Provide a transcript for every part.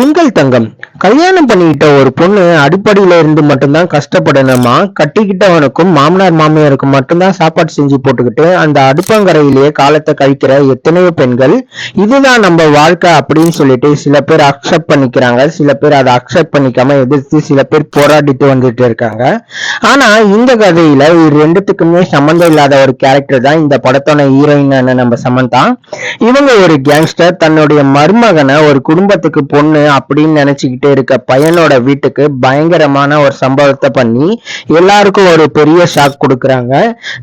எங்கள் தங்கம் கல்யாணம் பண்ணிக்கிட்ட ஒரு பொண்ணு அடிப்படையில இருந்து மட்டும்தான் கஷ்டப்படணுமா, கட்டிக்கிட்டவனுக்கும் மாமனார் மாமியாருக்கும் மட்டும்தான் சாப்பாடு செஞ்சு போட்டுக்கிட்டு அந்த அடுப்பங்கரையிலேயே காலத்தை கழிக்கிற எத்தனையோ பெண்கள். இதுதான் நம்ம வாழ்க்கை அப்படின்னு சொல்லிட்டு சில பேர் அக்செப்ட் பண்ணிக்கிறாங்க, சில பேர் அதை அக்செப்ட் பண்ணிக்காம எதிர்த்து சில பேர் போராடிட்டு வந்துட்டு இருக்காங்க. ஆனா இந்த கதையில இது ரெண்டுத்துக்குமே சம்மந்தம் இல்லாத ஒரு கேரக்டர் தான் இந்த படத்தோட ஹீரோயின் நம்ம சமந்தா. இவங்க ஒரு கேங்ஸ்டர் தன்னுடைய மருமகனை ஒரு குடும்பத்துக்கு பொண்ணு அப்படின்னு நினைச்சுக்கிட்டு இருக்க பையனோட வீட்டுக்கு பயங்கரமான ஒரு சம்பவத்தை பண்ணி எல்லாருக்கும் ஒரு பெரிய ஷாக் கொடுக்குறாங்க.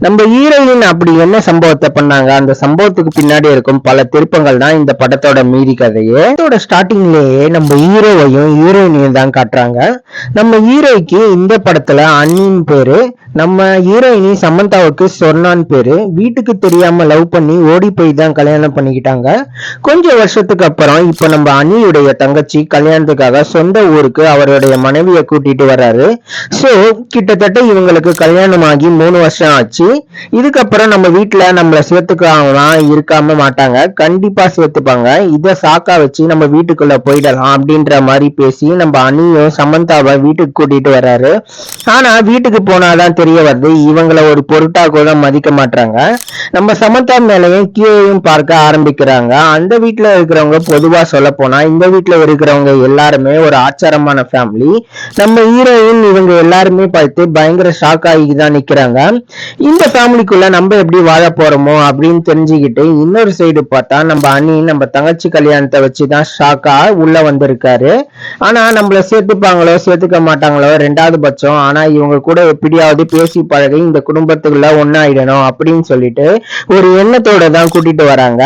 நம்ம ஹீரோயின் அப்படி என்ன சம்பவத்தை பண்ணாங்க, அந்த சம்பவத்துக்கு பின்னாடி இருக்கும் பல திருப்பங்கள் தான் இந்த படத்தோட மீதி கதையே. இதோட ஸ்டார்டிங்லேயே நம்ம ஹீரோவையும் ஹீரோயினையும் தான் காட்டுறாங்க. நம்ம ஹீரோய்க்கு இந்த படத்துல அண்ணின் பேரு, நம்ம ஹீரோயினி சமந்தாவுக்கு சொர்ணான் பேரு. வீட்டுக்கு தெரியாம லவ் பண்ணி ஓடி போய் தான் கல்யாணம் பண்ணிக்கிட்டாங்க. கொஞ்சம் வருஷத்துக்கு அப்புறம் இப்ப நம்ம அண்ணியுடைய தங்கச்சி கல்யாணத்துக்காக சொந்த ஊருக்கு அவருடைய மனைவியை கூட்டிட்டு வர்றாரு. சோ கிட்டத்தட்ட இவங்களுக்கு கல்யாணம் ஆகி 3 வருஷம் ஆச்சு. இதுக்கப்புறம் நம்ம வீட்டுல நம்மள சேர்த்துக்கலாம் இருக்காம மாட்டாங்க, கண்டிப்பா சேர்த்துப்பாங்க. இத சாக்கா வச்சு நம்ம வீட்டுக்குள்ள போயிடலாம் அப்படின்ற மாதிரி பேசி நம்ம அண்ணியும் சமந்தாவை வீட்டுக்கு கூட்டிட்டு வர்றாரு. ஆனா வீட்டுக்கு போனாதான் தெரிய வருது இவங்களை ஒரு பொருட்டா கூட மதிக்க மாட்டாங்க. நம்ம சமந்தா மேலையும் கீழையும் பார்க்க ஆரம்பிக்கிறாங்க. அந்த வீட்டுல இருக்கிறவங்க பொதுவா சொல்ல போனா இந்த வீட்டுல இருக்கிறவங்க எல்லாருமே ஒரு ஆச்சாரமான ஃபேமிலி. நம்ம ஹீரோயின் இவங்க எல்லாருமே பார்த்து பயங்கர ஷாக் ஆகிதான் நிக்கிறாங்க. இந்த ஃபேமிலிக்குள்ள நம்ம எப்படி வாழ போறோமோ அப்படின்னு தெரிஞ்சுக்கிட்டு இன்னொரு சைடு பார்த்தா நம்ம அண்ணி நம்ம தங்கச்சி கல்யாணத்தை வச்சுதான் ஷாக்கா உள்ள வந்திருக்காரு. ஆனா நம்மள சேர்த்துப்பாங்களோ சேர்த்துக்க மாட்டாங்களோ ரெண்டாவது பட்சம். ஆனா இவங்க கூட எப்படியாவது பேசி பழகி இந்த குடும்பத்துக்குள்ள ஒன்னாயிடணும் அப்படின்னு சொல்லிட்டு ஒரு எண்ணத்தோட தான் கூட்டிட்டு வராங்க.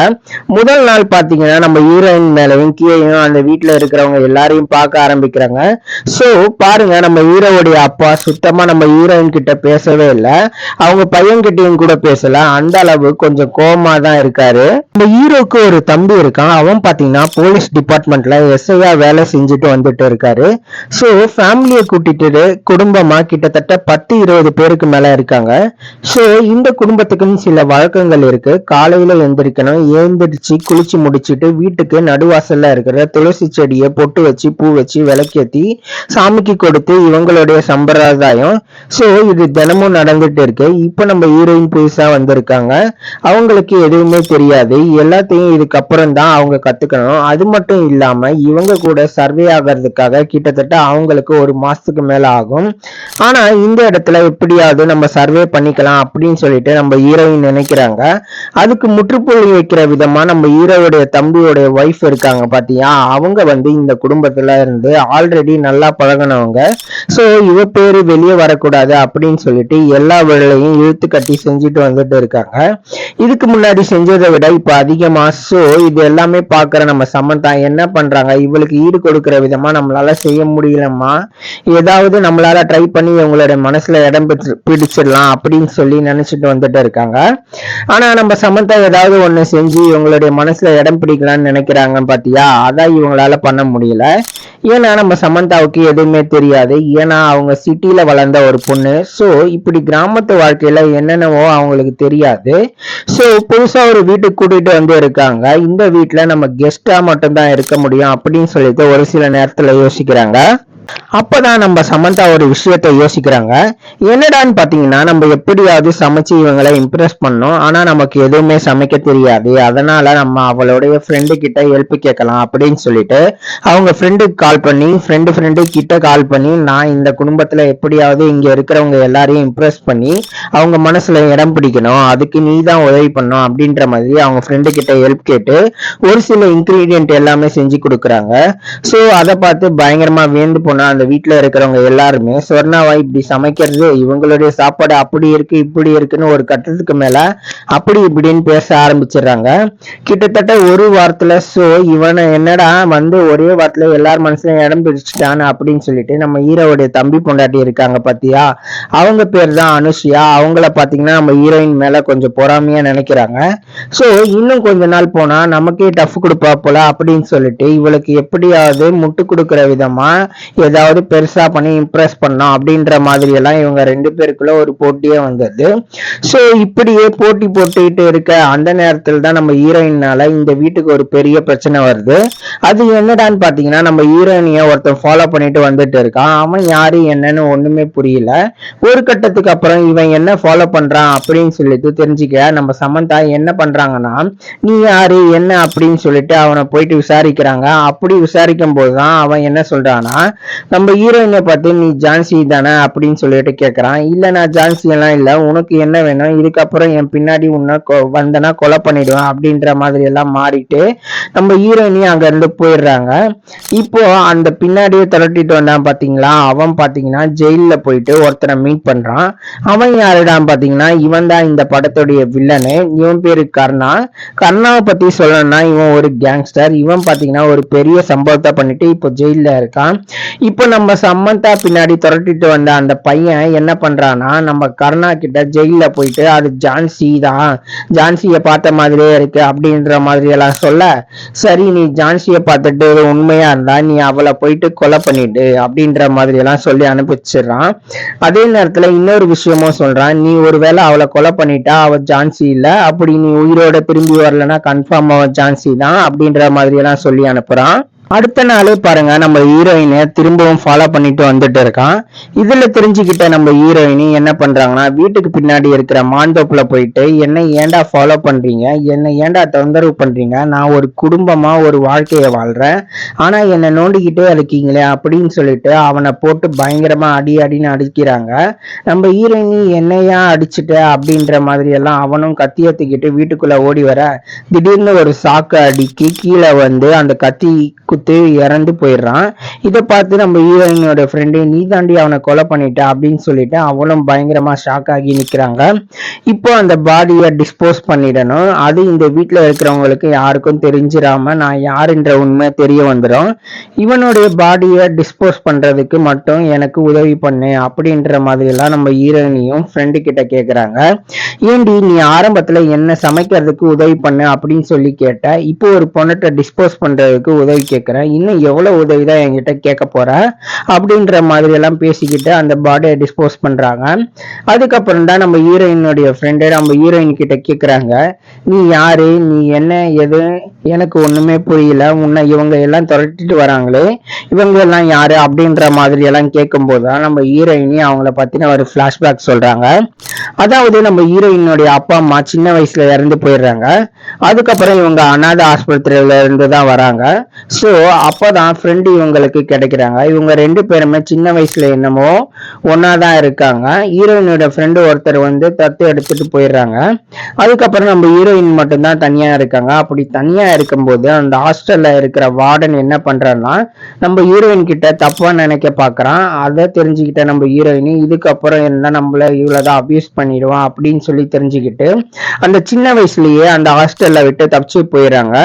முதல் நாள் பாத்தீங்கன்னா நம்ம ஹீரோயின் மேலையும் கீழையும் அந்த வீட்டுல இருக்கிறவங்க எல்லாரையும் பார்க்க ஆரம்பிக்கிறாங்க. சோ பாருங்க, நம்ம ஹீரோவுடைய அப்பா சுத்தமா நம்ம ஹீரோயின் கிட்ட பேசவே இல்லை, அவங்க பையன் கிட்டையும் கூட பேசல. அந்த அளவு கொஞ்சம் கோவமா தான் இருக்காரு. நம்ம ஹீரோக்கு ஒரு தம்பி இருக்கான். அவன் பாத்தீங்கன்னா போலீஸ் டிபார்ட்மெண்ட்ல எஸ்ஐயா வேலை செஞ்சுட்டு வந்துட்டு இருக்காரு. சோ ஃபேமிலியை கூட்டிட்டு குடும்பமா கிட்டத்தட்ட 10-20 பேருக்கு மேல இருக்காங்க. சோ இந்த குடும்பத்துக்குன்னு சில வழக்கங்கள் இருக்கு. காலையில எந்திரிக்கணும், எழுந்திரிச்சு குளிச்சு முடிச்சுட்டு வீட்டுக்கு நடுவாசல்ல இருக்கிற துளசி செடியை பொட்டு வச்சு பூ வச்சு விளக்கேத்தி சாமிக்கு கொடுத்து இவங்களுடைய சம்பிரதாயம். சோ இது தினமும் நடந்துட்டு இருக்கு. இப்ப நம்ம ஹீரோயின் புதுசா வந்திருக்காங்க, அவங்களுக்கு எதுவுமே தெரியாது. எல்லாத்தையும் இதுக்கப்புறம் தான் அவங்க கத்துக்கணும். அது மட்டும் இல்லாம இவங்க கூட சர்வே ஆகிறதுக்காக கிட்டத்தட்ட அவங்களுக்கு 1 மாசத்துக்கு மேல ஆகும். ஆனா இந்த இடத்துல எப்படியாவது நம்ம சர்வே பண்ணிக்கலாம் அப்படின்னு சொல்லிட்டு நம்ம ஹீரோயின் நினைக்கிறாங்க. அதுக்கு முற்றுப்புள்ளி வைக்கிற விதமா நம்ம ஹீரோவுடைய தம்பியோடைய ஒய்ஃப் இருக்காங்க பாத்தியா, அவங்க இந்த குடும்பத்துல இருந்து ஆல்ரெடி நல்லா பழகினவங்க. சோ இவ பேரு வெளியே வரக்கூடாது அப்படின்னு சொல்லிட்டு எல்லா வேலையும் இழுத்து கட்டி செஞ்சுட்டு வந்துட்டு இருக்காங்க. இதுக்கு முன்னாடி செஞ்சதை விட இப்ப அதிகமா. சோ இது எல்லாமே பாக்குற நம்ம சமந்தா என்ன பண்றாங்க, இவளுக்கு ஈடு கொடுக்கிற விதமா நம்மளால செய்ய முடியலமா, ஏதாவது நம்மளால ட்ரை பண்ணி இவங்களுடைய மனசுல இடம் பிடிச்சிடலாம் அப்படின்னு சொல்லி நினைச்சிட்டு வந்துட்டு இருக்காங்க. ஆனா நம்ம சமந்தா ஏதாவது ஒண்ணு செஞ்சு இவங்களுடைய மனசுல இடம் பிடிக்கலாம்னு நினைக்கிறாங்க பாத்தியா, அதான் இவங்களால பண்ண முடியல. ஏன்னா நம்ம சமந்தாவுக்கு எதுவுமே தெரியாது, ஏன்னா அவங்க சிட்டில வளர்ந்த ஒரு பொண்ணு. சோ இப்படி கிராமத்து வாழ்க்கையில என்னென்னவோ அவங்களுக்கு தெரியாது. சோ புதுசா ஒரு வீட்டுக்கு கூட்டிட்டு வந்து இருக்காங்க. இந்த வீட்டுல நம்ம கெஸ்டா மட்டும்தான் இருக்க முடியும் அப்படின்னு சொல்லிட்டு ஒரு சில நேரத்துல யோசிக்கிறாங்க. அப்பதான் நம்ம சமந்தா ஒரு விஷயத்த யோசிக்கிறாங்க. என்னடான்னு பாத்தீங்கன்னா, நம்ம எப்படியாவது சமைச்சு இவங்களை இம்ப்ரெஸ் பண்ணோம், ஆனா நமக்கு எதுவுமே சமைக்க தெரியாது. அதனால நம்ம அவளுடைய ஃப்ரெண்டு கிட்ட ஹெல்ப் கேட்கலாம் அப்படின்னு சொல்லிட்டு அவங்க ஃப்ரெண்டுக்கு கால் பண்ணி ஃப்ரெண்டு கிட்ட கால் பண்ணி, நான் இந்த குடும்பத்துல எப்படியாவது இங்க இருக்கிறவங்க எல்லாரையும் இம்ப்ரெஸ் பண்ணி அவங்க மனசுல இடம் பிடிக்கணும், அதுக்கு நீ தான் உதவி பண்ணும் அப்படின்ற மாதிரி அவங்க ஃப்ரெண்டு கிட்ட ஹெல்ப் கேட்டு ஒரு சில இன்கிரீடியன்ட் எல்லாமே செஞ்சு கொடுக்குறாங்க. சோ அதை பார்த்து பயங்கரமா வியந்து அந்த வீட்டுல இருக்கிறவங்க எல்லாருமே சொர்ணாவா இப்படி சமைக்கிறது, இவங்களுடைய சாப்பாடு அப்படி இருக்கு இப்படி இருக்குன்னு ஒரு கட்டத்துக்கு மேல அப்படி இப்படின்னு பேச ஆரம்பிச்சிடுறாங்க. கிட்டத்தட்ட ஒரு வாரத்துல. சோ இவனை என்னடா ஒரே வாரத்துல எல்லார் மனசுல இடம் பிடிச்சிட்டான் அப்படின்னு சொல்லிட்டு நம்ம ஹீரோவுடைய தம்பி பொண்டாட்டி இருக்காங்க பாத்தியா, அவங்க பேர் தான் அனுஷியா. அவங்கள பாத்தீங்கன்னா நம்ம ஹீரோயின் மேல கொஞ்சம் பொறாமையா நினைக்கிறாங்க. சோ இன்னும் கொஞ்ச நாள் போனா நமக்கே டஃப் கொடுப்பா போல அப்படின்னு சொல்லிட்டு இவளுக்கு எப்படியாவது முட்டு கொடுக்கிற விதமா ஏதாவது பெருசா பண்ணி இம்ப்ரெஸ் பண்ணோம் அப்படின்ற மாதிரி எல்லாம் இவங்க 2 பேருக்குள்ள ஒரு போட்டியே வந்தது. ஸோ இப்படியே போட்டி போட்டுக்கிட்டு இருக்க அந்த நேரத்தில் தான் நம்ம ஹீரோயினால இந்த வீட்டுக்கு ஒரு பெரிய பிரச்சனை வருது. அது என்னடான்னு பாத்தீங்கன்னா, நம்ம ஹீரோயினிய ஒருத்தன் ஃபாலோ பண்ணிட்டு வந்துட்டு இருக்கான். அவன் யாரு என்னன்னு ஒண்ணுமே புரியல. ஒரு கட்டத்துக்கு அப்புறம் இவன் என்ன ஃபாலோ பண்றான் அப்படின்னு சொல்லிட்டு தெரிஞ்சுக்க நம்ம சமந்தா என்ன பண்றாங்கன்னா, நீ யாரு என்ன அப்படின்னு சொல்லிட்டு அவனை போயிட்டு விசாரிக்கிறாங்க. அப்படி விசாரிக்கும் போதுதான் அவன் என்ன சொல்றான்னா, நம்ம ஹீரோயினை பார்த்து நீ ஜான்சி தானே அப்படின்னு சொல்லிட்டு கேட்கறான். இல்ல நான் ஜான்சி எல்லாம் இல்ல, உனக்கு என்ன வேணும், இதுக்கப்புறம் என் பின்னாடி உன்னை வந்தனா கொலை பண்ணிடுவேன் அப்படின்ற மாதிரி எல்லாம் மாறிட்டு நம்ம ஹீரோயினி அங்க இருந்து போயிடுறாங்க. இப்போ அந்த பின்னாடியே திரட்டிட்டு வந்தான் பாத்தீங்களா, அவன் பாத்தீங்கன்னா ஜெயில போயிட்டு ஒருத்தனை மீட் பண்றான். அவன் யாருடான்னு பாத்தீங்கன்னா, இவன் தான் இந்த படத்துடைய வில்லனு. இவன் பேரு கர்ணா. கர்ணாவை பத்தி சொல்லணும்னா இவன் ஒரு கேங்ஸ்டர். இவன் பாத்தீங்கன்னா ஒரு பெரிய சம்பவத்தை பண்ணிட்டு இப்போ ஜெயில இருக்கான். இப்போ நம்ம சம்மந்தா பின்னாடி துரட்டிட்டு வந்த அந்த பையன் என்ன பண்றான்னா, நம்ம கர்ணா கிட்ட ஜெயில போயிட்டு அது ஜான்சி தான், ஜான்சியை பார்த்த மாதிரியே இருக்கு அப்படின்ற மாதிரி எல்லாம் சொல்ல, சரி நீ ஜான்சியை பார்த்துட்டு உண்மையா இருந்தா நீ அவளை போயிட்டு கொலை பண்ணிடு அப்படின்ற மாதிரி எல்லாம் சொல்லி அனுப்பிச்சிடுறான். அதே நேரத்துல இன்னொரு விஷயமும் சொல்றான், நீ ஒருவேளை அவளை கொலை பண்ணிட்டா அவ ஜான்சி இல்ல, அப்படி நீ உயிரோட திரும்பி வரலன்னா கன்ஃபார்ம் அவ ஜான்சி தான் அப்படின்ற மாதிரி எல்லாம் சொல்லி அனுப்புறான். அடுத்த நாளே பாருங்க நம்ம ஹீரோயினை திரும்பவும் ஃபாலோ பண்ணிட்டு வந்துட்டு இருக்கான். இதுல தெரிஞ்சுக்கிட்ட நம்ம ஹீரோயினி என்ன பண்றாங்கன்னா, வீட்டுக்கு பின்னாடி இருக்கிற மாந்தோப்புல போயிட்டு என்னை ஏன்டா ஃபாலோ பண்றீங்க, என்னை ஏன்டா தொந்தரவு பண்றீங்க, நான் ஒரு குடும்பமா ஒரு வாழ்க்கைய வாழ்றேன், ஆனா என்னை நோண்டிக்கிட்டே இருக்கீங்களே அப்படின்னு சொல்லிட்டு அவனை போட்டு பயங்கரமா அடின்னு அடிக்கிறாங்க. நம்ம ஹீரோயினி என்னையா அடிச்சுட்ட அப்படின்ற மாதிரி எல்லாம் அவனும் கத்தியத்துக்கிட்டு வீட்டுக்குள்ள ஓடி வர, திடீர்னு ஒரு சாக்கு அடிக்கி கீழே வந்து அந்த கத்தி குத்து இறந்து போயிடுறான். இதை பார்த்து நம்ம ஹீரோயினோட ஃப்ரெண்டு நீ தாண்டி அவனை கொலை பண்ணிட்ட அப்படின்னு சொல்லிட்டு அவளும் பயங்கரமா ஷாக் ஆகி நிக்கிறாங்க. இப்போ அந்த பாடியை டிஸ்போஸ் பண்ணிடணும், அது இந்த வீட்டுல இருக்கிறவங்களுக்கு யாருக்கும் தெரிஞ்சிடாம நான் யாருன்ற உண்மை தெரிய வந்துடும். இவனுடைய பாடியை டிஸ்போஸ் பண்றதுக்கு மட்டும் எனக்கு உதவி பண்ணு அப்படின்ற மாதிரி எல்லாம் நம்ம ஹீரோயினியும் ஃப்ரெண்டு கிட்ட கேக்குறாங்க. ஏண்டி நீ ஆரம்பத்துல என்ன சமைக்கிறதுக்கு உதவி பண்ணு அப்படின்னு சொல்லி கேட்ட, இப்போ ஒரு பொண்ணை டிஸ்போஸ் பண்றதுக்கு உதவி கேட்கிறேன், இன்னும் எவ்வளவு உதவிதான் என்கிட்ட கேட்க போற அப்படின்ற மாதிரி எல்லாம் பேசிக்கிட்டு அந்த பாடியை டிஸ்போஸ் பண்றாங்க. அதுக்கப்புறம் தான் நம்ம ஹீரோயினுடைய ஃப்ரெண்டு நம்ம ஹீரோயின் கிட்ட கேக்குறாங்க, நீ யாரு, நீ என்ன எது, எனக்கு ஒண்ணுமே புரியல, உன்னை இவங்க எல்லாம் துரட்டிட்டு வராங்களே இவங்க எல்லாம் யாரு அப்படின்ற மாதிரி எல்லாம் கேட்கும் போதுதான் நம்ம ஹீரோயினி அவங்கள பத்தின ஒரு பிளாஷ்பேக் சொல்றாங்க. அதாவது நம்ம ஹீரோயினுடைய அப்பா அம்மா சின்ன வயசுல இறந்து போயிடுறாங்க. அதுக்கப்புறம் இவங்க அநாத ஆஸ்பத்திரியில இருந்து தான் வராங்க. ஸோ அப்பதான் ஃப்ரெண்டு இவங்களுக்கு கிடைக்கிறாங்க. இவங்க 2 பேருமே சின்ன வயசுல என்னமோ ஒன்னாதான் இருக்காங்க. ஹீரோயினோட ஃப்ரெண்டு ஒருத்தர் வந்து தத்து எடுத்துட்டு போயிடுறாங்க. அதுக்கப்புறம் நம்ம ஹீரோயின் மட்டும்தான் தனியா இருக்காங்க. அப்படி தனியா இருக்கும்போது அந்த ஹாஸ்டல்ல இருக்கிற வார்டன் என்ன பண்றான்னா, நம்ம ஹீரோயின் கிட்ட தப்பா நினைக்க பாக்குறான். அதை தெரிஞ்சுக்கிட்ட நம்ம ஹீரோயின் இதுக்கப்புறம் இருந்தா நம்மள இவ்வளவுதான் அபியூஸ் பண்ணிடுவான் அப்படின்னு சொல்லி தெரிஞ்சுக்கிட்டு அந்த சின்ன வயசுலயே அந்த ஹாஸ்டல்ல விட்டு தப்பிச்சு போயிடுறாங்க.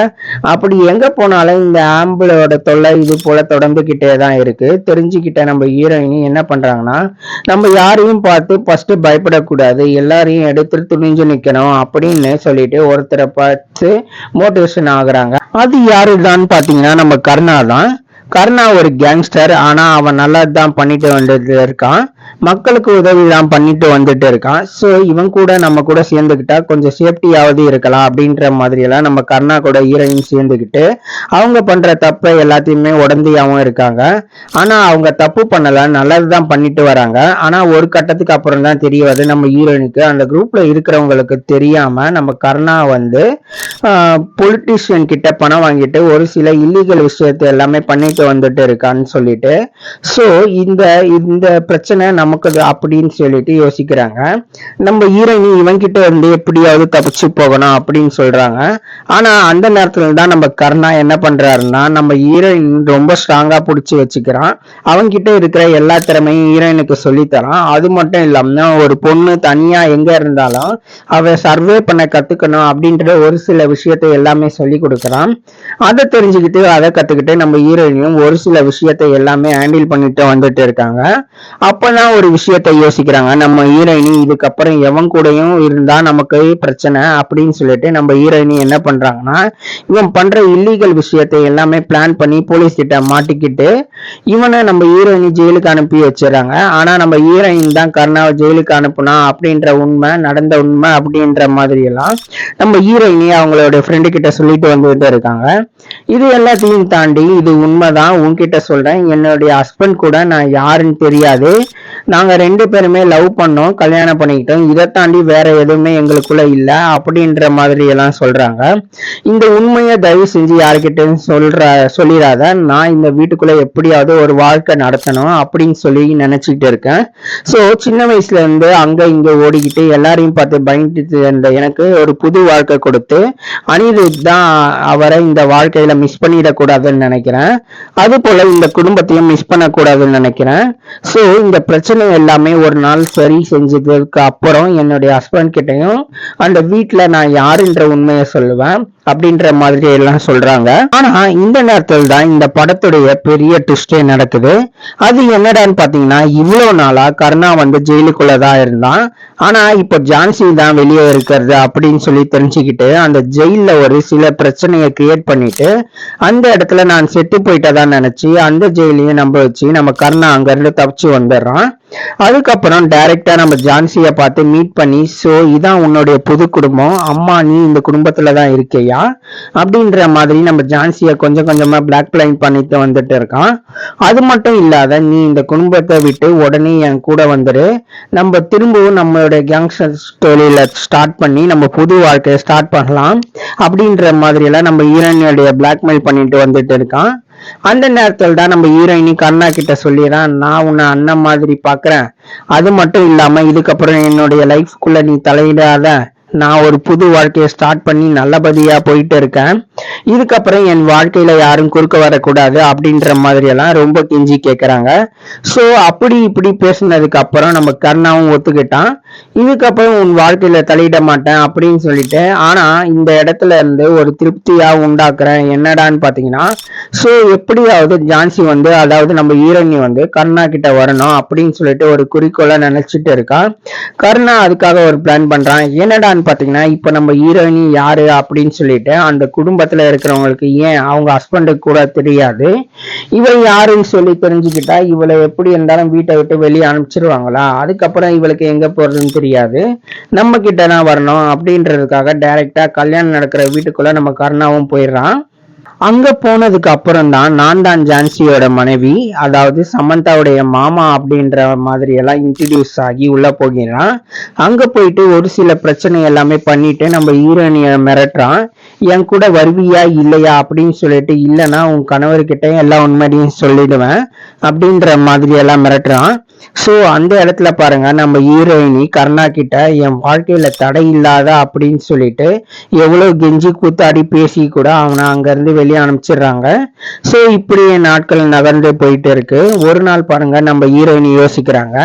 அப்படி எங்க போனாலும் இந்த ஆம்பிளோட தொல்லை இது போல தொடர்ந்துகிட்டே தான் இருக்கு. தெரிஞ்சுக்கிட்ட நம்ம ஹீரோயினி என்ன பண்றாங்கன்னா, நம்ம யாரையும் பார்த்து ஃபர்ஸ்ட் பயப்படக்கூடாது, எல்லாரையும் எடுத்து துணிஞ்சு நிக்கணும் அப்படின்னு சொல்லிட்டு ஒருத்தரை பார்த்து மோட்டிவேஷன் ஆகுறாங்க. அது யாருதான் பாத்தீங்கன்னா நம்ம கர்ணா தான். கர்ணா ஒரு கேங்ஸ்டர், ஆனா அவன் நல்லதுதான் பண்ணிட்டு வந்துட்டு இருக்கான், மக்களுக்கு உதவி தான் பண்ணிட்டு வந்துட்டு இருக்கான். ஸோ இவன் கூட நம்ம கூட சேர்ந்துக்கிட்டா கொஞ்சம் சேஃப்டியாவது இருக்கலாம் அப்படின்ற மாதிரி எல்லாம் நம்ம கர்ணா கூட ஹீரோயின் சேர்ந்துக்கிட்டு அவங்க பண்ற தப்பை எல்லாத்தையுமே உடந்தையாவும் இருக்காங்க. ஆனா அவங்க தப்பு பண்ணல, நல்லதுதான் பண்ணிட்டு வராங்க. ஆனா ஒரு கட்டத்துக்கு அப்புறம் தான் தெரிய வருது நம்ம ஹீரோயினுக்கு அந்த குரூப்ல இருக்கிறவங்களுக்கு தெரியாம நம்ம கர்ணா வந்து பொலிட்டீஷியன் கிட்ட பணம் வாங்கிட்டு ஒரு சில இல்லீகல் விஷயத்தை எல்லாமே பண்ணிட்டு வந்துட்டு இருக்கான்னு சொல்லிட்டு, ஸோ இந்த பிரச்சனை நமக்கு அப்படின்னு சொல்லிட்டு யோசிக்கிறாங்க. நம்ம ஹீரோயின் இவன் கிட்ட இருந்து எப்படியாவது தப்பிச்சு போகணும் அப்படின்னு சொல்றாங்க. ஆனா அந்த நேரத்துல தான் நம்ம கர்ணா என்ன பண்றாருன்னா, நம்ம ஹீரோயின் ரொம்ப ஸ்ட்ராங்கா புடிச்சு வச்சுக்கிறான். அவங்க கிட்ட இருக்கிற எல்லா திறமையும் ஹீரோயினுக்கு சொல்லித்தரான். அது மட்டும் இல்லாம ஒரு பொண்ணு தனியா எங்க இருந்தாலும் அவ சர்வே பண்ண கத்துக்கணும் அப்படின்ற ஒரு சில விஷயத்தை எல்லாமே சொல்லி கொடுக்குறான். அதை தெரிஞ்சுக்கிட்டு அதை கத்துக்கிட்டு நம்ம ஹீரோயினும் ஒரு சில விஷயத்தை எல்லாமே ஹேண்டில் பண்ணிட்டு வந்துட்டு இருக்காங்க. அப்பதான் அப்பதான் ஒரு விஷயத்த யோசிக்கிறாங்க நம்ம ஹீரோயினி, இதுக்கப்புறம் எவன் கூடயும் இருந்தா நமக்கு பிரச்சனை அப்படின்னு சொல்லிட்டு நம்ம ஹீரோயினி என்ன பண்றாங்கன்னா, இவன் பண்ற இல்லீகல் விஷயத்தை எல்லாமே பிளான் பண்ணி போலீஸ் கிட்ட மாட்டிக்கிட்டு இவனை நம்ம ஹீரோயினி ஜெயிலுக்கு அனுப்பி வச்சிடறாங்க. ஆனா நம்ம ஹீரோயின் தான் கருணாவை ஜெயிலுக்கு அனுப்புனா அப்படின்ற உண்மை, நடந்த உண்மை அப்படின்ற மாதிரி எல்லாம் நம்ம ஹீரோயினி அவங்களோட ஃப்ரெண்டு கிட்ட சொல்லிட்டு வந்துட்டு இருக்காங்க. இது எல்லாத்தையும் தாண்டி இது உண்மைதான், உன்கிட்ட சொல்றேன், என்னுடைய ஹஸ்பண்ட் கூட நான் யாருன்னு தெரியாது, நாங்க 2 பேருமே லவ் பண்ணோம், கல்யாணம் பண்ணிக்கிட்டோம், இதை தாண்டி வேற எதுவுமே எங்களுக்குள்ள இல்ல அப்படின்ற மாதிரி எல்லாம் சொல்றாங்க. இந்த உண்மையை தயவு செஞ்சு யாருக்கிட்டையும் சொல்லிடாத, நான் இந்த வீட்டுக்குள்ள எப்படியாவது ஒரு வாழ்க்கை நடத்தணும் அப்படின்னு சொல்லி நினைச்சிட்டு இருக்கேன். சோ சின்ன வயசுல இருந்து அங்க இங்க ஓடிக்கிட்டு எல்லாரையும் பார்த்து பயந்துட்டு இருந்த எனக்கு ஒரு புது வாழ்க்கை கொடுத்து அனிருத் தான் அவரை இந்த வாழ்க்கையில மிஸ் பண்ணிடக்கூடாதுன்னு நினைக்கிறேன். அது போல இந்த குடும்பத்தையும் மிஸ் பண்ணக்கூடாதுன்னு நினைக்கிறேன். சோ இந்த பிரச்சனை எல்லாமே ஒரு நாள் சரி செஞ்சதுக்கு அப்புறம் என்னுடைய ஹஸ்பண்ட் கிட்டையும் அந்த வீட்டுல நான் யாருன்ற உண்மையை சொல்லுவேன் அப்படின்ற மாதிரி எல்லாம் சொல்றாங்க. ஆனா இந்த நேரத்தில் தான் இந்த படத்துடைய பெரிய ட்விஸ்டே நடக்குது. அது என்னடான்னு பாத்தீங்கன்னா, இவ்வளவு நாளா கருணா வந்து ஜெயிலுக்குள்ளதான் இருந்தான். ஆனா இப்ப ஜான்சி தான் வெளியே இருக்கிறது அப்படின்னு சொல்லி தெரிஞ்சுக்கிட்டு அந்த ஜெயில ஒரு சில பிரச்சனையை கிரியேட் பண்ணிட்டு அந்த இடத்துல நான் செத்து போயிட்டதான் நினைச்சு அந்த ஜெயிலையும் நம்ப வச்சு நம்ம கருணா அங்க இருந்து தப்பிச்சு வந்துடுறான். அதுக்கப்புறம் டைரக்டா நம்ம ஜான்சியை பார்த்து மீட் பண்ணி, சோ இதான் உன்னுடைய புது குடும்பம், அம்மா நீ இந்த குடும்பத்துலதான் இருக்கையா அப்படின்ற மாதிரி நம்ம ஜான்சியை கொஞ்சம் கொஞ்சமா பிளாக் பிளைன் பண்ணிட்டு வந்துட்டு இருக்கான். அது மட்டும் இல்லாத, நீ இந்த குடும்பத்தை விட்டு உடனே என் கூட வந்துரு, நம்ம திரும்பவும் நம்மளுடைய கேங்ஸ்டர் தொழில ஸ்டார்ட் பண்ணி நம்ம புது வாழ்க்கையை ஸ்டார்ட் பண்ணலாம் அப்படின்ற மாதிரி எல்லாம் நம்ம ஹீரோயினுடைய பிளாக்மெயில் பண்ணிட்டு வந்துட்டு இருக்கான். அந்த நேரத்தில் தான் நம்ம ஹீரோயினி கருணா கிட்ட சொல்லிடுறான், நான் உன்னை அண்ணன் மாதிரி பாக்குறேன், அது மட்டும் இல்லாம இதுக்கப்புறம் என்னுடைய லைஃப்குள்ள நீ தலையிடாத, நான் ஒரு புது வாழ்க்கையை ஸ்டார்ட் பண்ணி நல்லபடியா போயிட்டு இருக்கேன், இதுக்கப்புறம் என் வாழ்க்கையில யாரும் குறுக்க வரக்கூடாது அப்படின்ற மாதிரி எல்லாம் ரொம்ப கெஞ்சி கேக்குறாங்க. சோ அப்படி இப்படி பேசினதுக்கு அப்புறம் நம்ம கருணாவும் ஒத்துக்கிட்டான், இதுக்கப்புறம் உன் வாழ்க்கையில தலையிட மாட்டேன் அப்படின்னு சொல்லிட்டு. ஆனா இந்த இடத்துல இருந்து ஒரு திருப்தியா உண்டாக்குறேன் என்னடான்னு பாத்தீங்கன்னா, சோ எப்படியாவது ஜான்சி வந்து, அதாவது நம்ம ஹீரோயினி வந்து கருணா கிட்ட வரணும் அப்படின்னு சொல்லிட்டு ஒரு குறிக்கோளை நினைச்சிட்டு இருக்கா. கருணா அதுக்காக ஒரு பிளான் பண்றான். என்னடா பாத்தீங்கன்னா, இப்ப நம்ம ஹீரோயினி யாரு அப்படின்னு சொல்லிட்டு அந்த குடும்பத்துல இருக்கிறவங்களுக்கு, ஏன் அவங்க ஹஸ்பண்டுக்கு கூட தெரியாது, இவள் யாருன்னு சொல்லி தெரிஞ்சுக்கிட்டா இவளை எப்படி இருந்தாலும் வீட்டை விட்டு வெளியே அனுப்பிச்சிருவாங்களா, அதுக்கப்புறம் இவளுக்கு எங்க போறதுன்னு தெரியாது, நம்ம கிட்ட தான் வரணும் அப்படின்றதுக்காக டைரக்டா கல்யாணம் நடக்கிற வீட்டுக்குள்ள நம்ம கருணாவும் போயிடுறான். அங்க போனதுக்கு அப்புறம் தான் நான் தான் ஜான்சியோட மனைவி, அதாவது சமந்தாவுடைய மாமா அப்படின்ற மாதிரி எல்லாம் இன்ட்ரடியூஸ் ஆகி உள்ள போகிறான். அங்க போயிட்டு ஒரு சில பிரச்சனை எல்லாமே பண்ணிட்டு நம்ம ஹீரோயினிய மிரட்டுறான், என் கூட வருவியா இல்லையா அப்படின்னு சொல்லிட்டு, இல்லைன்னா உன் கணவர்கிட்ட எல்லா உண்மையும் சொல்லிடுவேன் அப்படின்ற மாதிரி எல்லாம் மிரட்டுறான். சோ அந்த இடத்துல பாருங்க, நம்ம ஹீரோயினி கருணா கிட்ட என் வாழ்க்கையில தடை இல்லாத அப்படின்னு சொல்லிட்டு எவ்வளவு கெஞ்சி கூத்தாடி பேசி கூட அவனை அங்க இருந்து வெளியே அனுப்பிச்சிடுறாங்க. சோ இப்படியே நாட்கள் நகர்ந்து போயிட்டு இருக்கு. ஒரு நாள் பாருங்க, நம்ம ஹீரோயினி யோசிக்கிறாங்க,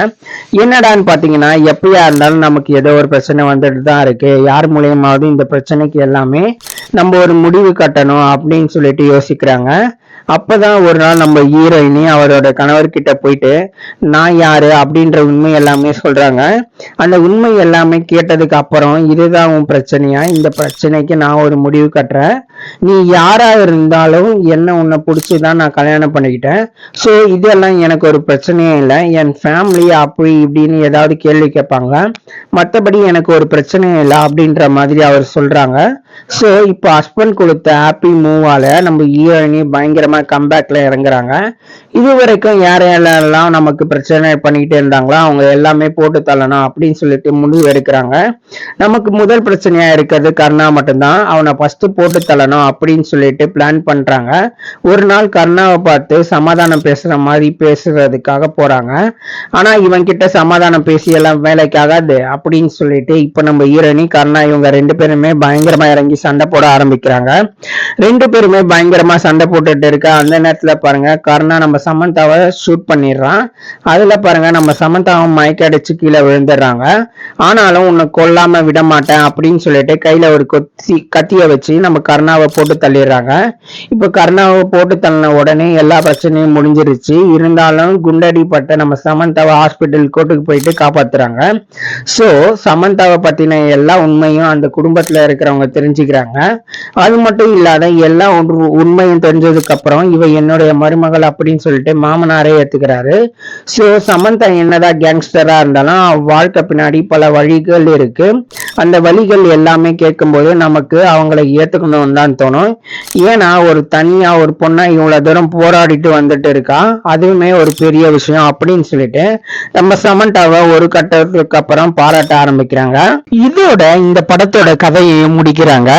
என்னடான்னு பாத்தீங்கன்னா, எப்பயா இருந்தாலும் நமக்கு ஏதோ ஒரு பிரச்சனை வந்துட்டு தான் இருக்கு, யார் மூலியமாவது இந்த பிரச்சனைக்கு எல்லாமே நம்ம ஒரு முடிவு கட்டணும் அப்படின்னு சொல்லிட்டு யோசிக்கிறாங்க. அப்பதான் ஒரு நாள் நம்ம ஹீரோயினி அவரோட கணவர்கிட்ட போயிட்டு நான் யாரு அப்படின்ற உண்மை எல்லாமே சொல்றாங்க. அந்த உண்மை எல்லாமே கேட்டதுக்கு அப்புறம், இதுதான் உன் பிரச்சனையா, இந்த பிரச்சனைக்கு நான் ஒரு முடிவு கட்டுறேன், நீ யாரா இருந்தாலும் என்ன உன்னை பிடிச்சிதான் நான் கல்யாணம் பண்ணிக்கிட்டேன், சோ இதெல்லாம் எனக்கு ஒரு பிரச்சனையே இல்லை, என் ஃபேமிலி அப்படி இப்படின்னு ஏதாவது கேள்வி கேட்பாங்க, மற்றபடி எனக்கு ஒரு பிரச்சனையே இல்லை அப்படின்ற மாதிரி அவர் சொல்றாங்க. சோ இப்போ ஹஸ்பண்ட் கொடுத்த ஹாப்பி மூவால நம்ம ஹீரோயினி பயங்கரமா கம்பேக்ல இறங்குறாங்க. இது வரைக்கும் யாரெல்லாம் நமக்கு பிரச்சனை பண்ணிக்கிட்டே இருந்தாங்களோ அவங்க எல்லாமே போட்டு தள்ளணும் அப்படின்னு சொல்லிட்டு முடிவு எடுக்கிறாங்க. நமக்கு முதல் பிரச்சனையா இருக்கிறது கருணா மட்டும்தான், அவனை ஃபர்ஸ்ட் போட்டு தள்ளணும் அப்படின்னு சொல்லிட்டு பிளான் பண்றாங்க. ஒரு நாள் கருணாவை பார்த்து சமாதானம் பேசுற மாதிரி பேசுறதுக்காக போறாங்க. ஆனா இவன் கிட்ட சமாதானம் பேசி எல்லாம் வேலைக்கு ஆகாது அப்படின்னு சொல்லிட்டு இப்ப நம்ம ஹீரோயினி கருணா இவங்க 2 பேருமே பயங்கரமா இறங்கி சண்டை போட ஆரம்பிக்கிறாங்க. 2 பேருமே பயங்கரமா சண்டை போட்டுட்டு இருக்க இருக்க அந்த நேரத்துல பாருங்க கருணா நம்ம சமந்தாவை ஷூட் பண்ணிடுறான். அதுல பாருங்க நம்ம சமந்தாவை மயக்க அடிச்சு கீழே விழுந்துடுறாங்க. ஆனாலும் உன்னை கொல்லாம விட மாட்டேன் அப்படின்னு சொல்லிட்டு கையில ஒரு கத்திய வச்சு நம்ம கருணாவை போட்டு தள்ளிடுறாங்க. இப்ப கருணாவை போட்டு தள்ளின உடனே எல்லா பிரச்சனையும் முடிஞ்சிருச்சு. இருந்தாலும் குண்டடிப்பட்ட நம்ம சமந்தாவை ஹாஸ்பிட்டல் கோர்ட்டுக்கு போயிட்டு காப்பாத்துறாங்க. சோ சமந்தாவை பத்தின எல்லா உண்மையும் அந்த குடும்பத்துல இருக்கிறவங்க தெரிஞ்சுக்கிறாங்க. அது மட்டும் இல்லாத எல்லா உண்மையும் தெரிஞ்சதுக்கு அப்புறம் இவ என்னுடைய மருமகள் அப்படின்னு சொல்லிட்டு மாமனாரே ஏத்துக்கிறாரு. சோ சமந்தா என்னதான் கேங்ஸ்டரா இருந்தாலும் வாழ்க்கை பின்னாடி பல வழிகள் இருக்கு. அந்த வழிகள் எல்லாமே கேட்கும்போது நமக்கு அவங்களை ஏத்துக்கணும்னு தான் தோணும். ஏன்னா ஒரு தனியா ஒரு பொண்ணா இவ்வளவு தூரம் போராடிட்டு வந்துட்டு இருக்கா, அதுவுமே ஒரு பெரிய விஷயம் அப்படின்னு சொல்லிட்டு நம்ம சமந்தாவை ஒரு கட்டத்துக்கு அப்புறம் பாராட்ட ஆரம்பிக்கிறாங்க. இதோட இந்த படத்தோட கதையையும் முடிக்கிறாங்க.